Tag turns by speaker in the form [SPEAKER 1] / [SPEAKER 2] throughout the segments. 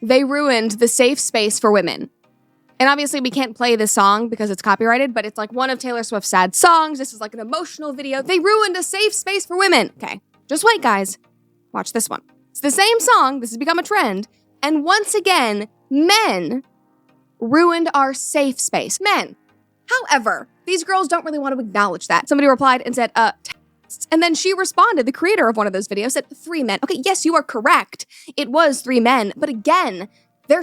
[SPEAKER 1] They ruined the safe space for women. And obviously we can't play this song because it's copyrighted, but it's like one of Taylor Swift's sad songs. This is like an emotional video. They ruined a safe space for women. Okay, just wait, guys. Watch this one. It's the same song. This has become a trend. And once again, men ruined our safe space. Men. However, these girls don't really want to acknowledge that. Somebody replied and said, and then she responded, the creator of one of those videos said, 3 men. Okay, yes, you are correct. It was 3 men. But again, their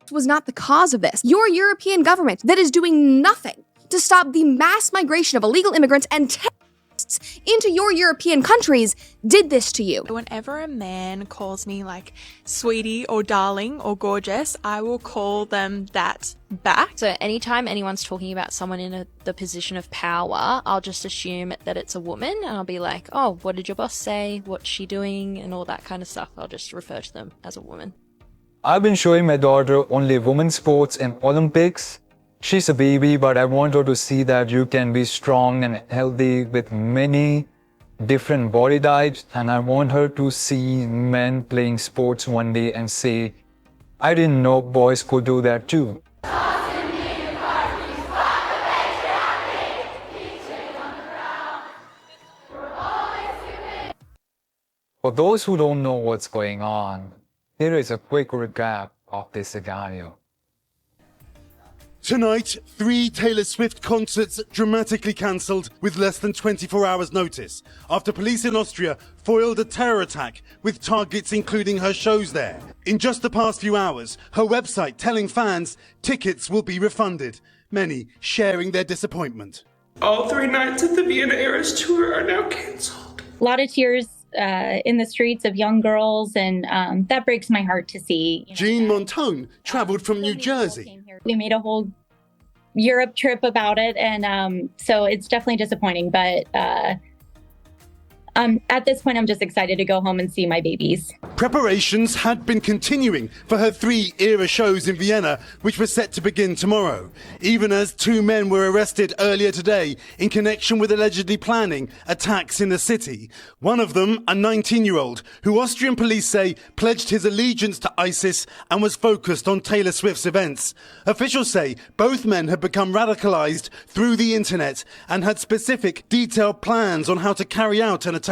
[SPEAKER 1] was not the cause of this. Your European government that is doing nothing to stop the mass migration of illegal immigrants and terrorists into your European countries did this to you.
[SPEAKER 2] Whenever a man calls me like sweetie or darling or gorgeous, I will call them that back.
[SPEAKER 3] So anytime anyone's talking about someone in the position of power, I'll just assume that it's a woman and I'll be like, oh, what did your boss say? What's she doing? And all that kind of stuff. I'll just refer to them as a woman.
[SPEAKER 4] I've been showing my daughter only women's sports and Olympics. She's a baby, but I want her to see that you can be strong and healthy with many different body types. And I want her to see men playing sports one day and say, I didn't know boys could do that too. For those who don't know what's going on, here is a quick recap of this scenario.
[SPEAKER 5] Tonight, 3 Taylor Swift concerts dramatically cancelled with less than 24 hours notice after police in Austria foiled a terror attack with targets including her shows there. In just the past few hours, her website telling fans tickets will be refunded, many sharing their disappointment.
[SPEAKER 6] All 3 nights of the Vienna Eras tour are now cancelled.
[SPEAKER 7] A lot of tears in the streets of young girls, and that breaks my heart to see.
[SPEAKER 5] Jean Montone travelled from New Jersey.
[SPEAKER 7] We made a whole Europe trip about it, and so it's definitely disappointing, but at this point, I'm just excited to go home and see my babies.
[SPEAKER 5] Preparations had been continuing for her 3 era shows in Vienna, which were set to begin tomorrow, even as 2 men were arrested earlier today in connection with allegedly planning attacks in the city. One of them, a 19-year-old, who Austrian police say pledged his allegiance to ISIS and was focused on Taylor Swift's events. Officials say both men had become radicalized through the internet and had specific, detailed plans on how to carry out an attack.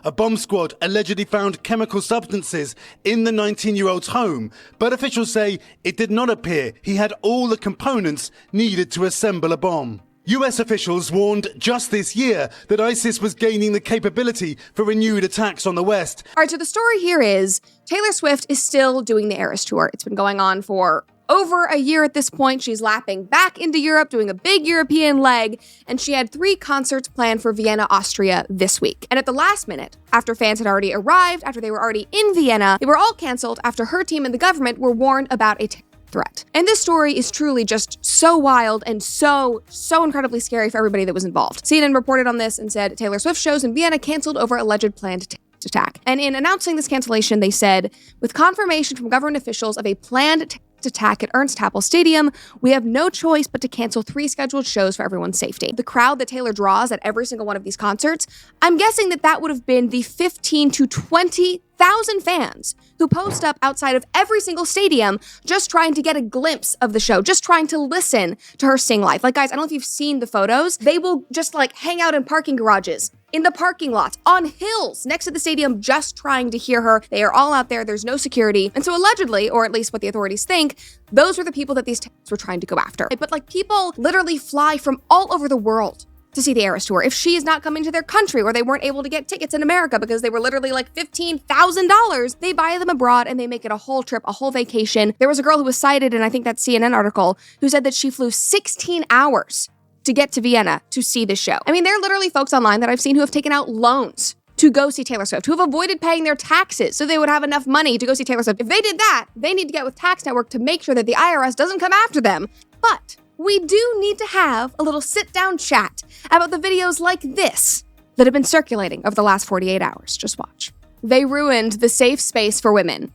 [SPEAKER 5] A bomb squad allegedly found chemical substances in the 19-year-old's home, but officials say it did not appear he had all the components needed to assemble a bomb. US officials warned just this year that ISIS was gaining the capability for renewed attacks on the West.
[SPEAKER 1] All right, so the story here is Taylor Swift is still doing the Eras Tour. It's been going on for over a year at this point. She's lapping back into Europe, doing a big European leg, and she had 3 concerts planned for Vienna, Austria this week. And at the last minute, after fans had already arrived, after they were already in Vienna, they were all canceled after her team and the government were warned about a threat. And this story is truly just so wild and so incredibly scary for everybody that was involved. CNN reported on this and said Taylor Swift shows in Vienna canceled over alleged planned attack. And in announcing this cancellation, they said, with confirmation from government officials of a planned attack at Ernst Happel Stadium, we have no choice but to cancel 3 scheduled shows for everyone's safety. The crowd that Taylor draws at every single one of these concerts, I'm guessing that would have been the 15 to 20,000 fans who post up outside of every single stadium just trying to get a glimpse of the show, just trying to listen to her sing live. Like, guys, I don't know if you've seen the photos. They will just like hang out in parking garages, in the parking lots, on hills next to the stadium, just trying to hear her. They are all out there. There's no security. And so allegedly, or at least what the authorities think, those were the people that these terrorists were trying to go after. But like, people literally fly from all over the world to see the Eras Tour. If she is not coming to their country, or they weren't able to get tickets in America because they were literally like $15,000, they buy them abroad and they make it a whole trip, a whole vacation. There was a girl who was cited in, I think, that CNN article, who said that she flew 16 hours to get to Vienna to see the show. I mean, there are literally folks online that I've seen who have taken out loans to go see Taylor Swift, who have avoided paying their taxes so they would have enough money to go see Taylor Swift. If they did that, they need to get with Tax Network to make sure that the IRS doesn't come after them. But we do need to have a little sit-down chat about the videos like this that have been circulating over the last 48 hours. Just watch. They ruined the safe space for women.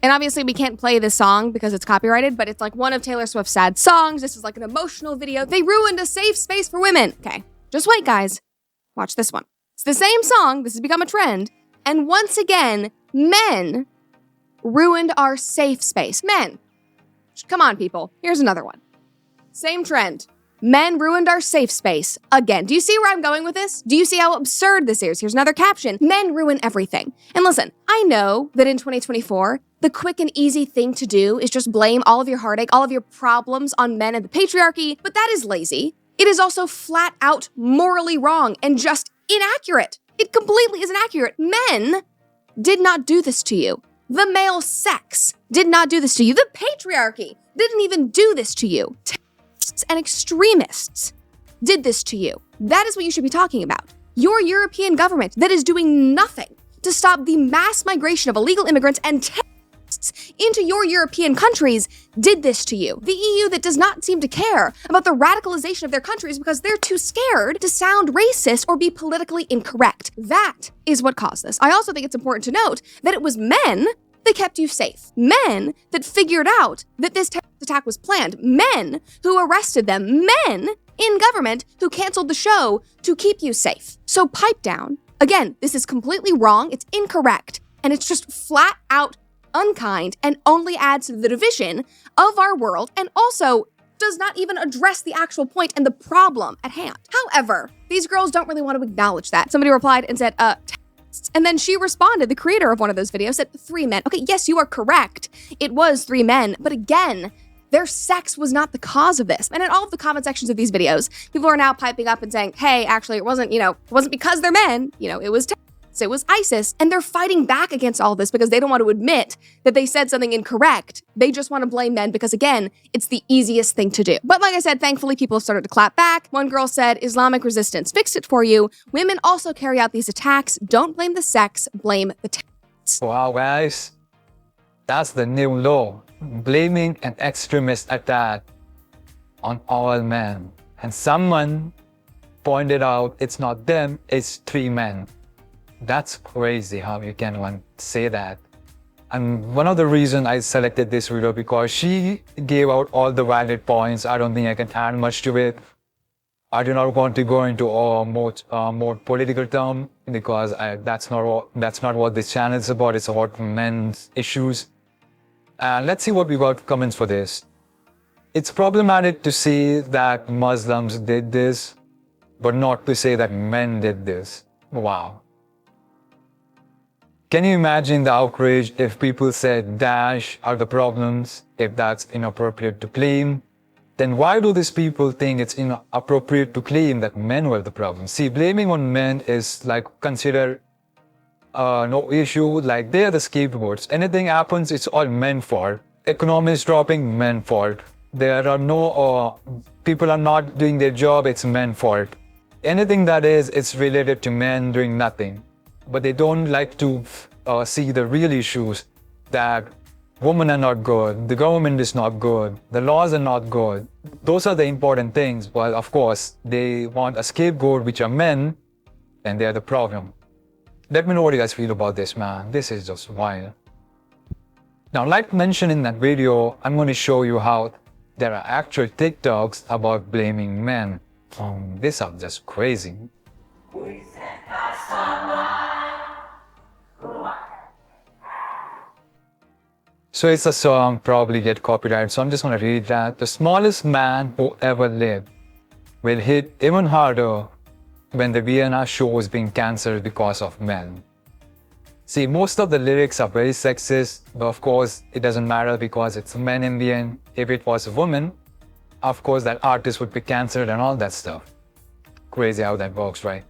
[SPEAKER 1] And obviously we can't play this song because it's copyrighted, but it's like one of Taylor Swift's sad songs. This is like an emotional video. They ruined a safe space for women. Okay, just wait, guys. Watch this one. It's the same song. This has become a trend. And once again, men ruined our safe space. Men, come on, people. Here's another one. Same trend. Men ruined our safe space again. Do you see where I'm going with this? Do you see how absurd this is? Here's another caption. Men ruin everything. And listen, I know that in 2024, the quick and easy thing to do is just blame all of your heartache, all of your problems on men and the patriarchy, but that is lazy. It is also flat out morally wrong and just inaccurate. It completely is inaccurate. Men did not do this to you. The male sex did not do this to you. The patriarchy didn't even do this to you. Terrorists and extremists did this to you. That is what you should be talking about. Your European government that is doing nothing to stop the mass migration of illegal immigrants and terrorists into your European countries did this to you. The EU that does not seem to care about the radicalization of their countries because they're too scared to sound racist or be politically incorrect. That is what caused this. I also think it's important to note that it was men that kept you safe. Men that figured out that this terrorist attack was planned. Men who arrested them. Men in government who canceled the show to keep you safe. So pipe down. Again, this is completely wrong. It's incorrect. And it's just flat out unkind and only adds to the division of our world and also does not even address the actual point and the problem at hand. However, these girls don't really want to acknowledge that. Somebody replied and said, terrorists. And then she responded, the creator of one of those videos said, 3 men. Okay, yes, you are correct. It was 3 men, but again, their sex was not the cause of this. And in all of the comment sections of these videos, people are now piping up and saying, hey, actually, it wasn't because they're men, it was terrorists. It was ISIS, and they're fighting back against all this because they don't want to admit that they said something incorrect. They just want to blame men because, again, it's the easiest thing to do. But like I said, thankfully, people have started to clap back. One girl said, Islamic resistance fixed it for you. Women also carry out these attacks. Don't blame the sex, blame the terrorists.
[SPEAKER 4] Wow, guys. That's the new law. Blaming an extremist attack on all men. And someone pointed out it's not them, it's 3 men. That's crazy how you can say that. And one of the reasons I selected this video because she gave out all the valid points. I don't think I can add much to it. I do not want to go into a more political term because that's not what this channel is about. It's about men's issues. And let's see what we got comments for this. It's problematic to say that Muslims did this, but not to say that men did this. Wow. Can you imagine the outrage if people said Daesh are the problems, if that's inappropriate to claim? Then why do these people think it's inappropriate to claim that men were the problem? See, blaming on men is considered no issue, they're the scapegoats. Anything happens, it's all men's fault. Economy is dropping, men's fault. There are no, people are not doing their job, it's men's fault. Anything that is, it's related to men doing nothing. But they don't like to see the real issues that women are not good, the government is not good, the laws are not good. Those are the important things. But of course, they want a scapegoat, which are men, and they're the problem. Let me know what you guys feel about this, man. This is just wild. Now, like mentioned in that video, I'm going to show you how there are actual TikToks about blaming men. These are just crazy. So it's a song, probably get copyrighted, so I'm just going to read that. The smallest man who ever lived will hit even harder when the Vienna show is being cancelled because of men. See, most of the lyrics are very sexist, but of course it doesn't matter because it's men in the end. If it was a woman, of course that artist would be cancelled and all that stuff. Crazy how that works, right?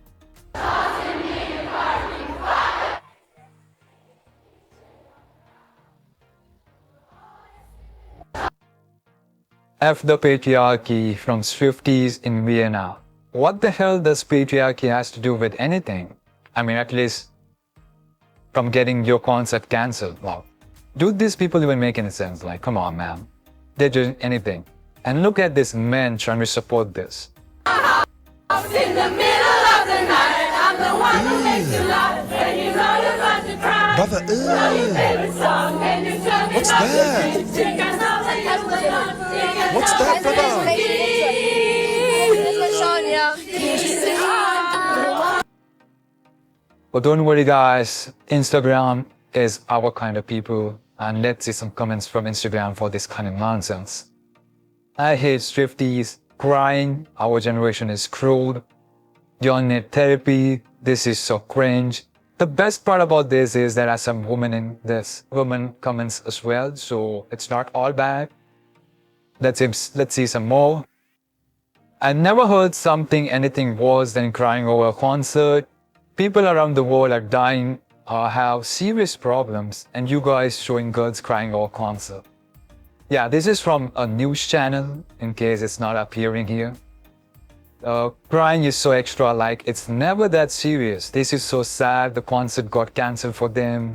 [SPEAKER 4] F the patriarchy from Swifties in Vienna. What the hell does patriarchy has to do with anything? I mean, at least from getting your concert cancelled. Wow. Do these people even make any sense? Come on, man. They're doing anything. And look at this man trying to support this.
[SPEAKER 8] In the middle of the night, I'm the one who makes you laugh, and you know you're about to cry.
[SPEAKER 9] Brother, what's that? What's that, brother?
[SPEAKER 4] But don't worry, guys. Instagram is our kind of people. And let's see some comments from Instagram for this kind of nonsense. I hate Swifties, crying, our generation is cruel, y'all need therapy, this is so cringe. The best part about this is there are some women in this women comments as well, so it's not all bad. Let's see some more. I never heard anything worse than crying over a concert. People around the world are dying or have serious problems, and you guys showing girls crying over a concert. Yeah, this is from a news channel, in case it's not appearing here. Crying is so extra, like it's never that serious. This is so sad, the concert got cancelled for them.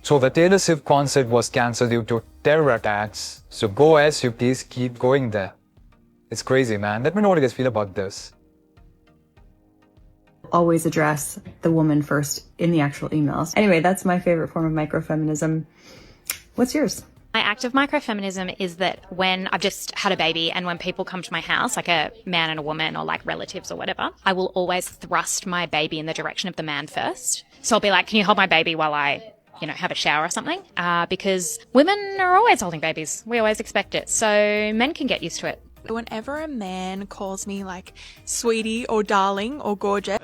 [SPEAKER 4] So the Taylor Swift concert was cancelled due to terror attacks. So go as you please keep going there. It's crazy, man. Let me know what you guys feel about this.
[SPEAKER 10] Always address the woman first in the actual emails. Anyway, that's my favorite form of microfeminism. What's yours?
[SPEAKER 11] My act of microfeminism is that when I've just had a baby and when people come to my house, like a man and a woman or like relatives or whatever, I will always thrust my baby in the direction of the man first. So I'll be like, can you hold my baby while I, have a shower or something? Because women are always holding babies. We always expect it. So men can get used to it.
[SPEAKER 2] Whenever a man calls me like sweetie or darling or gorgeous,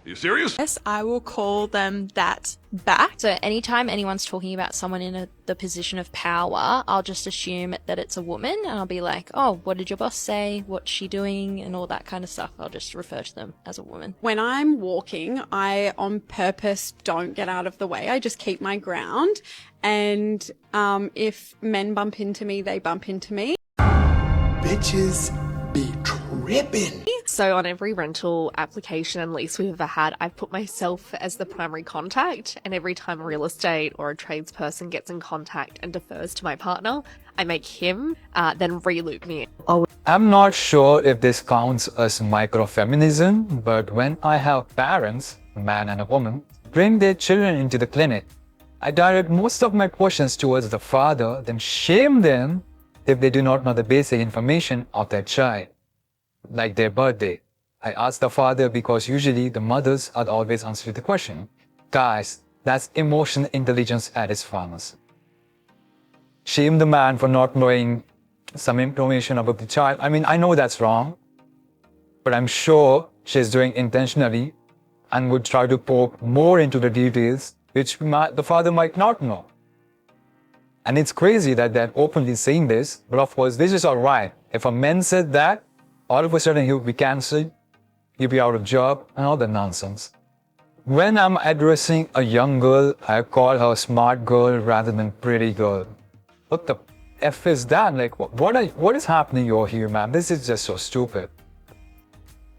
[SPEAKER 9] You serious?
[SPEAKER 2] yes, I will call them that back.
[SPEAKER 3] So anytime anyone's talking about someone in the position of power, I'll just assume that it's a woman, and I'll be like, oh, what did your boss say? What's she doing? And all that kind of stuff. I'll just refer to them as a woman.
[SPEAKER 12] When I'm walking, I on purpose don't get out of the way. I just keep my ground. And if men bump into me, they bump into me.
[SPEAKER 9] Bitches be tripping.
[SPEAKER 13] So on every rental application and lease we've ever had, I've put myself as the primary contact, and every time a real estate or a tradesperson gets in contact and defers to my partner, I make him then re-loop me.
[SPEAKER 4] I'm not sure if this counts as microfeminism, but when I have parents, a man and a woman, bring their children into the clinic, I direct most of my questions towards the father, then shame them if they do not know the basic information of their child, like their birthday. I ask the father because usually the mothers are always answering the question. Guys, that's emotional intelligence at its finest. Shame the man for not knowing some information about the child. I mean, I know that's wrong, but I'm sure she's doing intentionally and would try to poke more into the details which the father might not know. And it's crazy that they're openly saying this, but of course this is alright. If a man said that, all of a sudden he would be cancelled, he'd be out of job, and all that nonsense. When I'm addressing a young girl, I call her smart girl rather than pretty girl. What the F is that? Like, what is happening over here, man? This is just so stupid.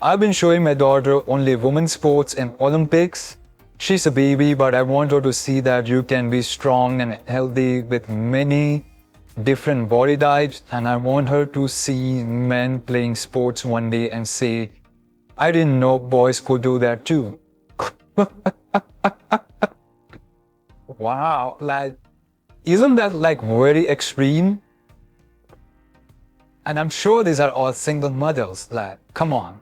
[SPEAKER 4] I've been showing my daughter only women's sports and Olympics. She's a baby, but I want her to see that you can be strong and healthy with many different body types, and I want her to see men playing sports one day and say, I didn't know boys could do that too. Wow, like, isn't that like very extreme? And I'm sure these are all single mothers, like, come on.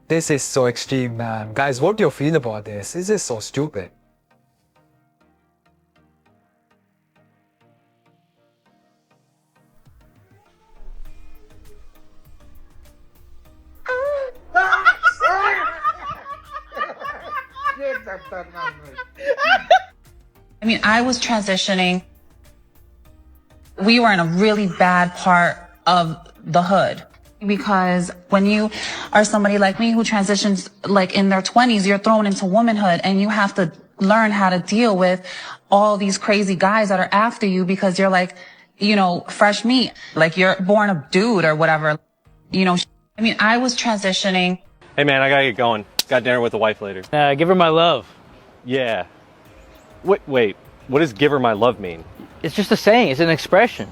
[SPEAKER 4] This is so extreme, man. Guys, what do you feel about this? This is so stupid.
[SPEAKER 14] I mean, I was transitioning. We were in a really bad part of the hood. Because when you are somebody like me who transitions like in their 20s, you're thrown into womanhood and you have to learn how to deal with all these crazy guys that are after you because you're like, fresh meat, like you're born a dude or whatever. I mean, I was transitioning.
[SPEAKER 15] Hey man, I gotta get going. Got dinner with the wife later.
[SPEAKER 16] Give her my love.
[SPEAKER 15] Yeah. Wait, what does give her my love mean?
[SPEAKER 16] It's just a saying, it's an expression,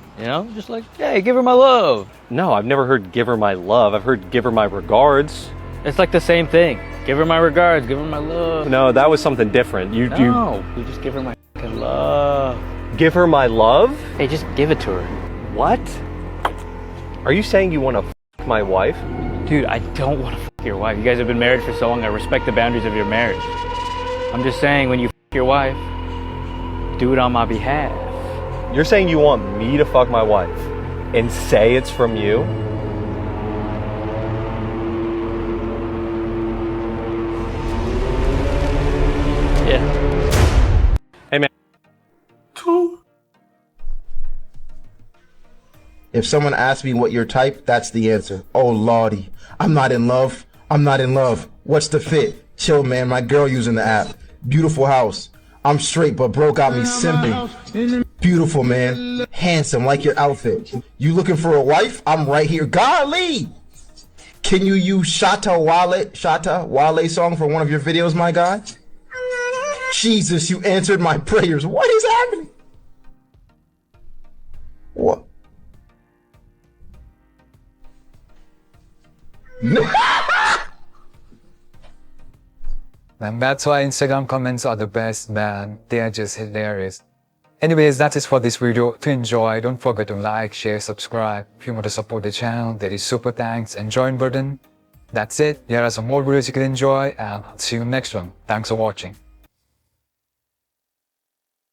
[SPEAKER 16] just like, hey, give her my love.
[SPEAKER 15] No, I've never heard give her my love. I've heard give her my regards.
[SPEAKER 16] It's like the same thing. Give her my regards, give her my love.
[SPEAKER 15] No, that was something different. You
[SPEAKER 16] just give her my fucking love.
[SPEAKER 15] Give her my love?
[SPEAKER 16] Hey, just give it to her.
[SPEAKER 15] What? Are you saying you want to f my wife?
[SPEAKER 16] Dude, I don't want to f your wife. You guys have been married for so long. I respect the boundaries of your marriage. I'm just saying, when you your wife, do it on my behalf.
[SPEAKER 15] You're saying you want me to fuck my wife and say it's from you?
[SPEAKER 16] Yeah. Hey, man.
[SPEAKER 17] If someone asks me what your type, that's the answer. Oh, lordy. I'm not in love. I'm not in love. What's the fit? Chill, man. My girl using the app. Beautiful house. I'm straight, but bro got me simping. Beautiful, man. Handsome, like your outfit. You looking for a wife? I'm right here. Golly! Can you use Shatta Wale song for one of your videos, my guy? Jesus, you answered my prayers. What is happening? What?
[SPEAKER 4] And that's why Instagram comments are the best, man. They are just hilarious. Anyways, that is for this video. If you enjoy, don't forget to like, share, subscribe. If you want to support the channel, there is super thanks and join button. That's it. Here are some more videos you can enjoy, and I'll see you next one. Thanks for watching.